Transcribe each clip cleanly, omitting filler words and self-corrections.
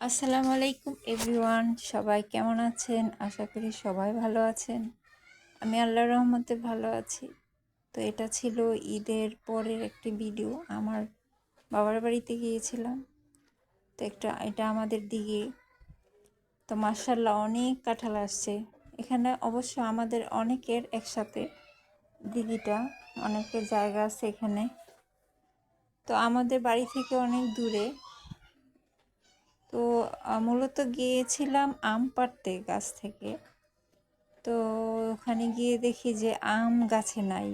আসসালামু আলাইকুম এভরিওয়ান, সবাই কেমন আছেন? আশা করি সবাই ভালো আছেন। আমি আল্লাহর রহমতে ভালো আছি। তো এটা ছিল ঈদের পরের একটি ভিডিও। আমার বাবার বাড়িতে গিয়েছিলাম। তো এটা আমাদের দিকে। তো মাশাআল্লাহ অনেক কাঁঠাল আসছে এখানে। অবশ্য আমাদের অনেকের একসাথে দিঘিটা, অনেকের জায়গা আছে এখানে। তো আমাদের বাড়ি থেকে অনেক দূরে। তো মূলত গিয়েছিলাম আম পাড়তে গাছ থেকে। তো ওখানে গিয়ে দেখি যে আম গাছে নাই।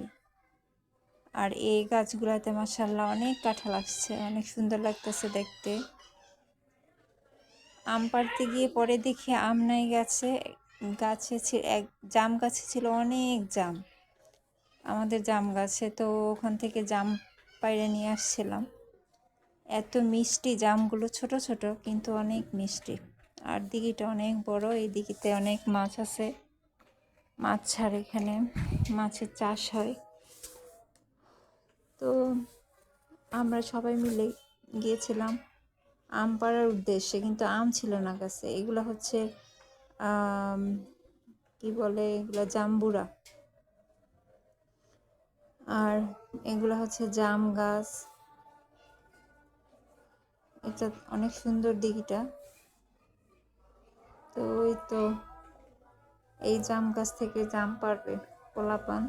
আর এই গাছগুলাতে মাশাআল্লাহ অনেক কাঁঠাল আসছে, অনেক সুন্দর লাগতেছে দেখতে। আম পাড়তে গিয়ে পরে দেখি আম নাই গাছে। এক জাম গাছে ছিল অনেক জাম, আমাদের জাম গাছে। তো ওখান থেকে জাম পাইড়ে নিয়ে আসছিলাম। এত মিষ্টি জামগুলো, ছোট ছোট কিন্তু অনেক মিষ্টি। আর দিঘিটা অনেক বড়, এই দিঘিতে অনেক মাছ আছে। মাছ ছাড়ে এখানে, মাছের চাষ হয়। তো আমরা সবাই মিলে গিয়েছিলাম আম পাড়ার উদ্দেশ্যে, কিন্তু আম ছিল না গাছে। এগুলো হচ্ছে কি বলে, এগুলো জাম্বুরা। আর এগুলো হচ্ছে জাম গাছ। এটা অনেক সুন্দর দিঘিটা। তো ওই তো এই জাম গাছ থেকে জাম পাড়বে পোলাপান।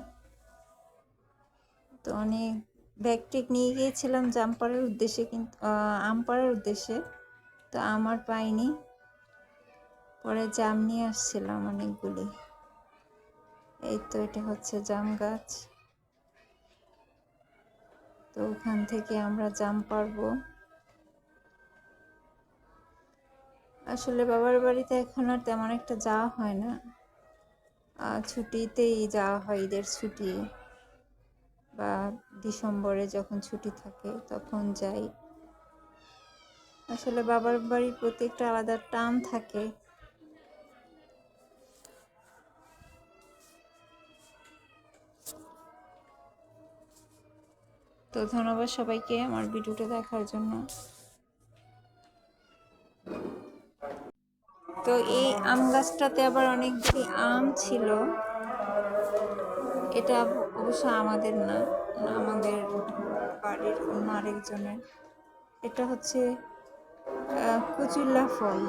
তো অনেক ব্যাগ টেক নিয়ে গিয়েছিলাম জাম পাড়ার উদ্দেশ্যে, কিন্তু আম পাড়ার উদ্দেশ্যে। তো আমার পাইনি, পরে জাম নিয়ে আসছিলাম অনেকগুলি। এই তো এটা হচ্ছে জাম গাছ। তো ওখান থেকে আমরা জাম পারবো। আসলে বাবার বাড়িতে এখন আর তেমন একটা যাওয়া হয় না। ছুটিতেই যাওয়া হয়, ঈদের ছুটি বা ডিসেম্বরে যখন ছুটি থাকে তখন যাই। আসলে বাবার বাড়ির প্রতি একটা আলাদা টান থাকে। তো ধন্যবাদ সবাইকে আমার ভিডিওটা দেখার জন্য। তো এই আম গাছটাতে আবার অনেকগুলি আম ছিল। এটা অবশ্য আমাদের না, আমাদের বাড়ির অন্য আরেকজনের। এটা হচ্ছে কুচিল্লা ফল।